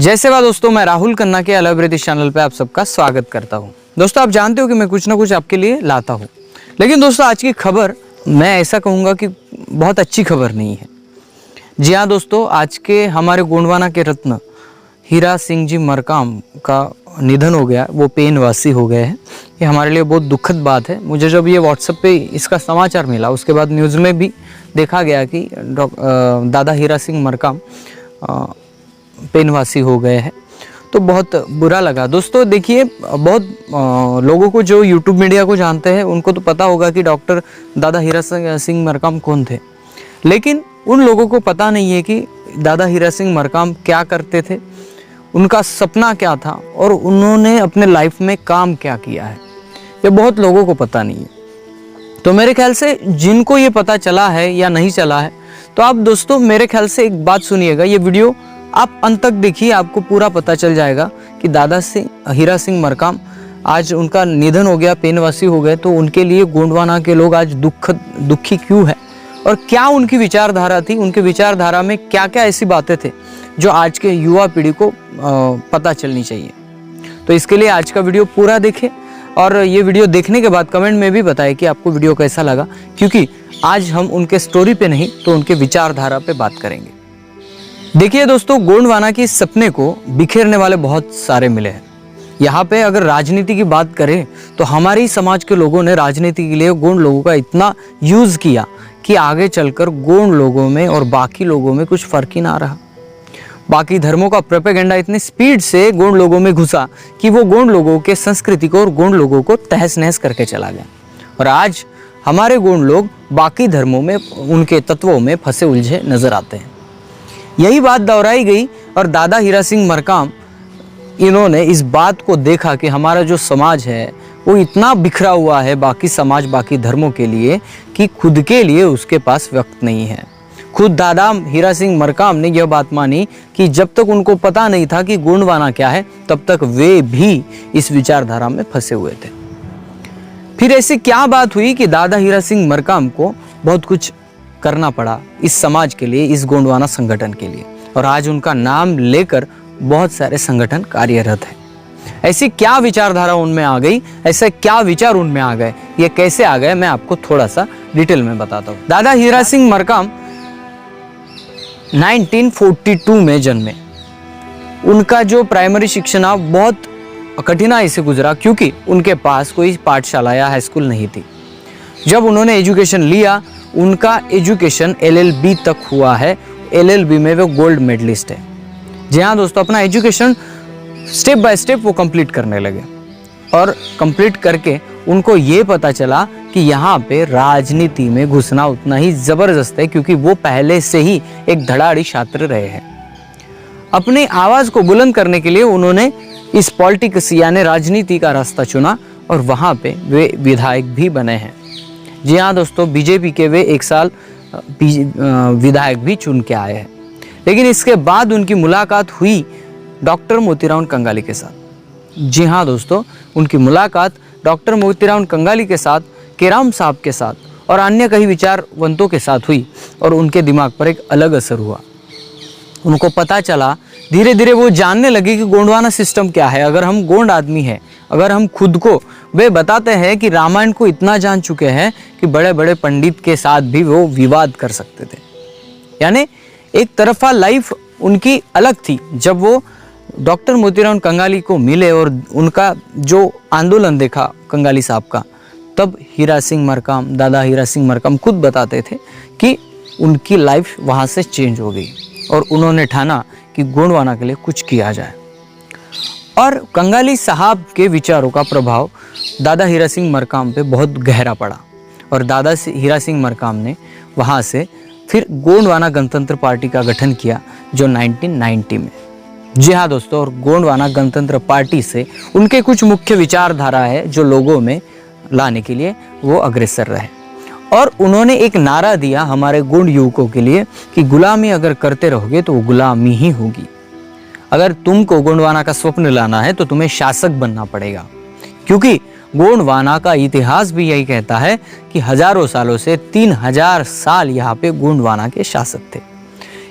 जय सेवा दोस्तों, मैं राहुल खन्ना के अलग ब्रिटिश चैनल पे आप सबका स्वागत करता हूं। दोस्तों, आप जानते हो कि मैं कुछ ना कुछ आपके लिए लाता हूं, लेकिन दोस्तों आज की खबर मैं ऐसा कहूँगा कि बहुत अच्छी खबर नहीं है। जी हाँ दोस्तों, आज के हमारे गोंडवाना के रत्न हीरा सिंह जी मरकाम का निधन हो गया, वो पेनवासी हो गए हैं। ये हमारे लिए बहुत दुखद बात है। मुझे जब ये व्हाट्सएप पे इसका समाचार मिला, उसके बाद न्यूज़ में भी देखा गया कि दादा हीरा सिंह मरकाम पेनवासी हो गए हैं, तो बहुत बुरा लगा। दोस्तों देखिए, बहुत लोगों को जो यूट्यूब मीडिया को जानते हैं उनको तो पता होगा कि डॉक्टर दादा हीरा सिंह मरकाम कौन थे, लेकिन उन लोगों को पता नहीं है कि दादा हीरा सिंह मरकाम क्या करते थे, उनका सपना क्या था और उन्होंने अपने लाइफ में काम क्या किया है। ये बहुत लोगों को पता नहीं है। तो मेरे ख्याल से जिनको ये पता चला है या नहीं चला है, तो आप दोस्तों मेरे ख्याल से एक बात सुनिएगा, ये वीडियो आप अंत तक देखिए, आपको पूरा पता चल जाएगा कि दादा हीरा सिंह मरकाम आज उनका निधन हो गया, पेनवासी हो गए, तो उनके लिए गोंडवाना के लोग आज दुखी क्यों है और क्या उनकी विचारधारा थी, उनके विचारधारा में क्या क्या ऐसी बातें थे जो आज के युवा पीढ़ी को पता चलनी चाहिए। तो इसके लिए आज का वीडियो पूरा देखें और ये वीडियो देखने के बाद कमेंट में भी बताएं कि आपको वीडियो कैसा लगा, क्योंकि आज हम उनके स्टोरी पे नहीं तो उनके विचारधारा पे बात करेंगे। देखिए दोस्तों, गोंडवाना के सपने को बिखेरने वाले बहुत सारे मिले हैं। यहाँ पे अगर राजनीति की बात करें तो हमारी समाज के लोगों ने राजनीति के लिए गोंड लोगों का इतना यूज किया कि आगे चलकर गोंड लोगों में और बाकी लोगों में कुछ फर्क ही ना रहा। बाकी धर्मों का प्रोपेगेंडा इतनी स्पीड से गोंड लोगों में घुसा कि वो गोंड लोगों के संस्कृति को और गोंड लोगों को तहस नहस करके चला गया। और आज हमारे गोंड लोग बाकी धर्मों में उनके तत्वों में फंसे उलझे नजर आते हैं। यही बात दोहराई गई और दादा हीरा सिंह मरकाम इन्होंने इस बात को देखा कि हमारा जो समाज है वो इतना बिखरा हुआ है बाकी समाज बाकी धर्मों के लिए कि खुद के लिए उसके पास वक्त नहीं है। खुद दादा हीरा सिंह मरकाम ने यह बात मानी कि जब तक उनको पता नहीं था कि गोंडवाना क्या है, तब तक वे भी इस विचारधारा में फंसे हुए थे। फिर ऐसी क्या बात हुई कि दादा हीरा सिंह मरकाम को बहुत कुछ करना पड़ा इस समाज के लिए, इस गोंडवाना संगठन के लिए, और आज उनका नाम लेकर बहुत सारे संगठन कार्यरत है। ऐसी क्या विचारधारा उनमें आ गई, ऐसे क्या विचार उनमें आ गए, ये कैसे आ गए, मैं आपको थोड़ा सा डिटेल में बताता हूँ। दादा हीरा सिंह मरकाम 1942 में जन्मे। उनका जो प्राइमरी शिक्षण बहुत कठिनाई से गुजरा, क्योंकि उनके पास कोई पाठशाला या हाई स्कूल नहीं थी। जब उन्होंने एजुकेशन लिया, उनका एजुकेशन LLB तक हुआ है। LLB में वो गोल्ड मेडलिस्ट है। जी हाँ दोस्तों, अपना एजुकेशन स्टेप बाय स्टेप वो कंप्लीट करने लगे और कंप्लीट करके उनको ये पता चला कि यहाँ पे राजनीति में घुसना उतना ही ज़बरदस्त है, क्योंकि वो पहले से ही एक धड़ाड़ी छात्र रहे हैं। अपनी आवाज़ को बुलंद करने के लिए उन्होंने इस पॉलिटिक्स यानी राजनीति का रास्ता चुना और वहाँ पे वे विधायक भी बने हैं। जी हाँ दोस्तों, बीजेपी के वे 1 साल विधायक भी चुन के आए हैं। लेकिन इसके बाद उनकी मुलाकात हुई डॉक्टर मोतीराम कंगाली के साथ। जी हाँ दोस्तों, उनकी मुलाकात डॉक्टर मोतीराम कंगाली के साथ, केराम साहब के साथ और अन्य कई विचारवंतों के साथ हुई और उनके दिमाग पर एक अलग असर हुआ। उनको पता चला, धीरे धीरे वो जानने लगे कि गोंडवाना सिस्टम क्या है। अगर हम गोंड आदमी हैं, अगर हम खुद को, वे बताते हैं कि रामायण को इतना जान चुके हैं कि बड़े बड़े पंडित के साथ भी वो विवाद कर सकते थे। यानी एक तरफा लाइफ उनकी अलग थी। जब वो डॉक्टर मोतीराम कंगाली को मिले और उनका जो आंदोलन देखा कंगाली साहब का, तब हीरा सिंह मरकाम, दादा हीरा सिंह मरकाम खुद बताते थे कि उनकी लाइफ वहाँ से चेंज हो गई और उन्होंने ठाना कि गोंडवाना के लिए कुछ किया जाए। और कंगाली साहब के विचारों का प्रभाव दादा हीरा सिंह मरकाम पे बहुत गहरा पड़ा और दादा हीरा सिंह मरकाम ने वहाँ से फिर गोंडवाना गणतंत्र पार्टी का गठन किया, जो 1990 में। जी हाँ दोस्तों, और गोंडवाना गणतंत्र पार्टी से उनके कुछ मुख्य विचारधारा है जो लोगों में लाने के लिए वो अग्रसर रहे। और उन्होंने एक नारा दिया हमारे गोंड युवकों के लिए कि गुलामी अगर करते रहोगे तो वो गुलामी ही होगी। अगर तुमको गोंडवाना का स्वप्न लाना है तो तुम्हें शासक बनना पड़ेगा, क्योंकि गोंडवाना का इतिहास भी यही कहता है कि हजारों सालों से 3000 साल यहाँ पे गोंडवाना के शासक थे।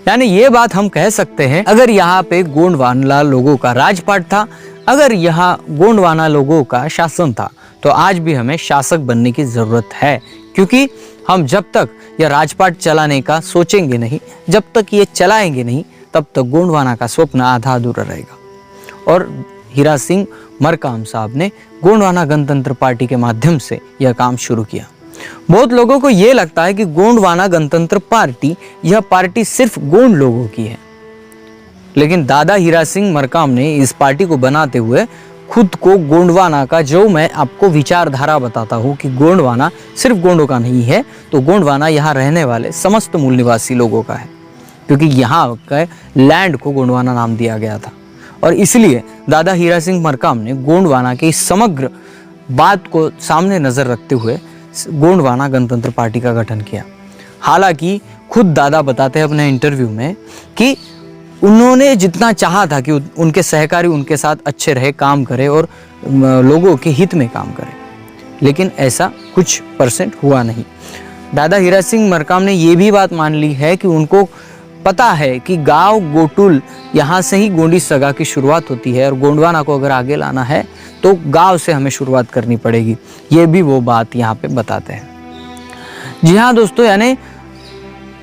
यानी ये बात हम कह सकते हैं, अगर यहाँ पे गोंडवाना लोगों का राजपाट था, अगर यहाँ गोंडवाना लोगों का शासन था, तो आज भी हमें शासक बनने की जरूरत है। क्योंकि हम जब तक यह राजपाट चलाने का सोचेंगे नहीं, जब तक ये चलाएंगे नहीं, तब तक गोंडवाना का स्वप्न आधा अधूरा रहेगा। और हीरा सिंह मरकाम साहब ने गोंडवाना गणतंत्र पार्टी के माध्यम से यह काम शुरू किया। बहुत लोगों को ये लगता है कि गोंडवाना गणतंत्र पार्टी, यह पार्टी सिर्फ गोंड लोगों की है, लेकिन दादा हीरा सिंह मरकाम ने इस पार्टी को बनाते हुए खुद को गोंडवाना का, जो मैं आपको विचारधारा बताता हूँ कि गोंडवाना सिर्फ गोंडों का नहीं है, तो गोंडवाना यहाँ रहने वाले समस्त मूल निवासी लोगों का है, क्योंकि यहाँ के लैंड को गोंडवाना नाम दिया गया था। और इसलिए दादा हीरा सिंह मरकाम ने गोंडवाना की समग्र बात को सामने नजर रखते हुए गोंडवाना गणतंत्र पार्टी का गठन किया। हालांकि खुद दादा बताते हैं अपने इंटरव्यू में कि उन्होंने जितना चाहा था कि उनके सहकारी उनके साथ अच्छे रहे, काम करे और लोगों के हित में काम करे, लेकिन ऐसा कुछ परसेंट हुआ नहीं। दादा हीरा सिंह मरकाम ने ये भी बात मान ली है कि उनको पता है कि गांव गोटुल यहाँ से ही गोंडी सगा की शुरुआत होती है, और गोंडवाना को अगर आगे लाना है तो गांव से हमें शुरुआत करनी पड़ेगी। ये भी वो बात यहाँ पे बताते हैं। जी हाँ दोस्तों, यानी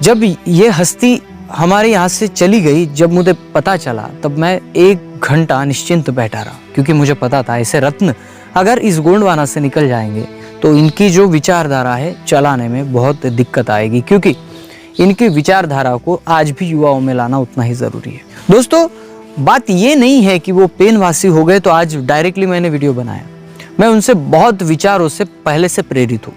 जब ये हस्ती हमारे यहाँ से चली गई, जब मुझे पता चला, तब मैं 1 घंटा निश्चिंत बैठा रहा, क्योंकि मुझे पता था ऐसे रत्न अगर इस गोंडवाना से निकल जाएंगे तो इनकी जो विचारधारा है चलाने में बहुत दिक्कत आएगी, क्योंकि इनकी विचारधारा को आज भी युवाओं में लाना उतना ही ज़रूरी है। दोस्तों, बात ये नहीं है कि वो पेनवासी हो गए तो आज डायरेक्टली मैंने वीडियो बनाया। मैं उनसे बहुत विचारों से पहले से प्रेरित हूँ,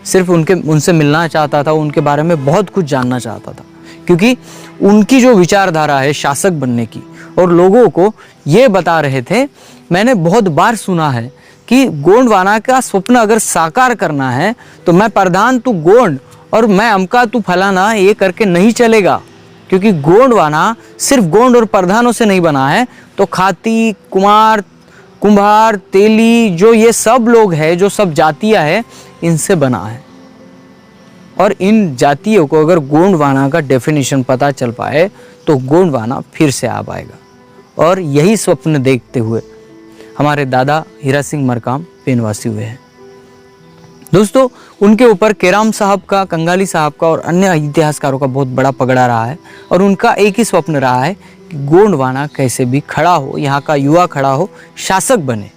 सिर्फ उनसे मिलना चाहता था, उनके बारे में बहुत कुछ जानना चाहता था, क्योंकि उनकी जो विचारधारा है शासक बनने की, और लोगों को ये बता रहे थे, मैंने बहुत बार सुना है कि गोंडवाना का स्वप्न अगर साकार करना है तो मैं प्रधान तू गोंड और मैं अमका तू फलाना, ये करके नहीं चलेगा। क्योंकि गोंडवाना सिर्फ गोंड और प्रधानों से नहीं बना है, तो खाती, कुमार, कुम्हार, तेली, जो ये सब लोग हैं, जो सब जातियाँ हैं, इनसे बना है। और इन जातियों को अगर गोंडवाना का डेफिनेशन पता चल पाए तो गोंडवाना फिर से आ पाएगा। और यही स्वप्न देखते हुए हमारे दादा हीरा सिंह मरकाम पेनवासी हुए हैं। दोस्तों, उनके ऊपर केराम साहब का, कंगाली साहब का और अन्य इतिहासकारों का बहुत बड़ा पगड़ा रहा है, और उनका एक ही स्वप्न रहा है कि गोंडवाना कैसे भी खड़ा हो, यहाँ का युवा खड़ा हो, शासक बने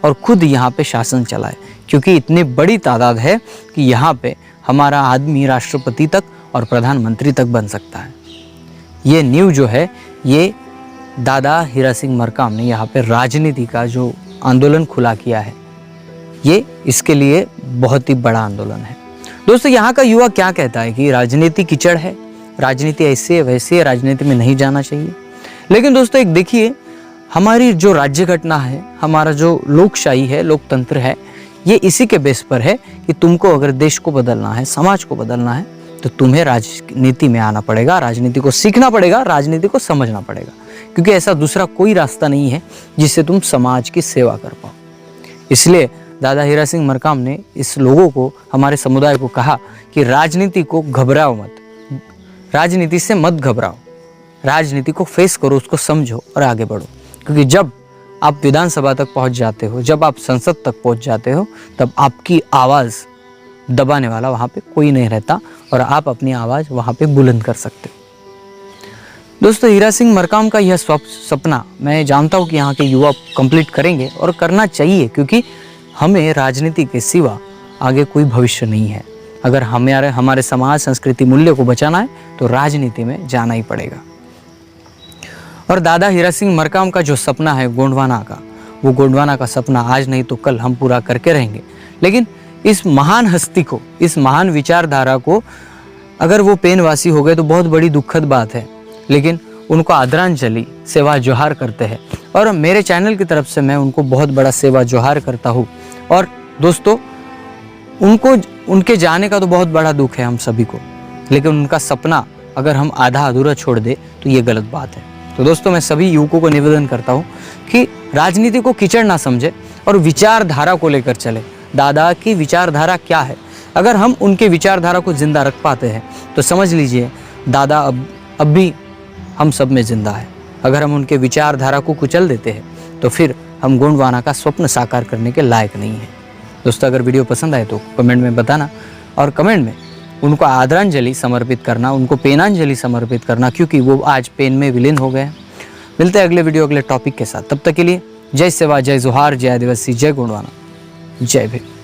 और खुद यहाँ पे शासन चलाए, क्योंकि इतनी बड़ी तादाद है कि यहाँ पे हमारा आदमी राष्ट्रपति तक और प्रधानमंत्री तक बन सकता है। ये न्यू जो है, ये दादा हीरा सिंह मरकाम ने यहाँ पे राजनीति का जो आंदोलन खुला किया है, ये इसके लिए बहुत ही बड़ा आंदोलन है। दोस्तों, यहाँ का युवा क्या कहता है कि राजनीति कीचड़ है, राजनीति ऐसी है वैसी है, राजनीति में नहीं जाना चाहिए। लेकिन दोस्तों, एक देखिए, हमारी जो राज्य घटना है, हमारा जो लोकशाही है, लोकतंत्र है, ये इसी के बेस पर है कि तुमको अगर देश को बदलना है, समाज को बदलना है, तो तुम्हें राजनीति में आना पड़ेगा, राजनीति को सीखना पड़ेगा, राजनीति को समझना पड़ेगा, क्योंकि ऐसा दूसरा कोई रास्ता नहीं है जिससे तुम समाज की सेवा कर पाओ। इसलिए दादा हीरा सिंह मरकाम ने इस लोगों को, हमारे समुदाय को कहा कि राजनीति को घबराओ मत, राजनीति से मत घबराओ, राजनीति को फेस करो, उसको समझो और आगे बढ़ो। क्योंकि जब आप विधानसभा तक पहुंच जाते हो, जब आप संसद तक पहुंच जाते हो, तब आपकी आवाज़ दबाने वाला वहाँ पे कोई नहीं रहता और आप अपनी आवाज़ वहाँ पे बुलंद कर सकते हो। दोस्तों, हीरा सिंह मरकाम का यह सपना मैं जानता हूँ कि यहाँ के युवा कंप्लीट करेंगे और करना चाहिए, क्योंकि हमें राजनीति के सिवा आगे कोई भविष्य नहीं है। अगर हमारे समाज, संस्कृति, मूल्य को बचाना है तो राजनीति में जाना ही पड़ेगा। और दादा हीरा सिंह मरकाम का जो सपना है गोंडवाना का, वो गोंडवाना का सपना आज नहीं तो कल हम पूरा करके रहेंगे। लेकिन इस महान हस्ती को, इस महान विचारधारा को अगर वो पेनवासी हो गए तो बहुत बड़ी दुखद बात है, लेकिन उनको आदरांजलि, सेवा जोहार करते हैं। और मेरे चैनल की तरफ से मैं उनको बहुत बड़ा सेवा जोहार करता हूँ। और दोस्तों, उनके जाने का तो बहुत बड़ा दुख है हम सभी को, लेकिन उनका सपना अगर हम आधा अधूरा छोड़ दे तो ये गलत बात है। तो दोस्तों, मैं सभी युवकों को निवेदन करता हूँ कि राजनीति को कीचड़ ना समझे और विचारधारा को लेकर चले। दादा की विचारधारा क्या है, अगर हम उनके विचारधारा को जिंदा रख पाते हैं तो समझ लीजिए दादा अब अब भी हम सब में जिंदा है। अगर हम उनके विचारधारा को कुचल देते हैं तो फिर हम गोंडवाना का स्वप्न साकार करने के लायक नहीं है। दोस्तों, अगर वीडियो पसंद आए तो कमेंट में बताना, और कमेंट में उनको आदरांजलि समर्पित करना, उनको पेनांजलि समर्पित करना, क्योंकि वो आज पेन में विलीन हो गए हैं। मिलते हैं अगले वीडियो अगले टॉपिक के साथ। तब तक के लिए जय सेवा, जय जोहार, जय आदिवासी, जय गोंडवाना, जय भीम।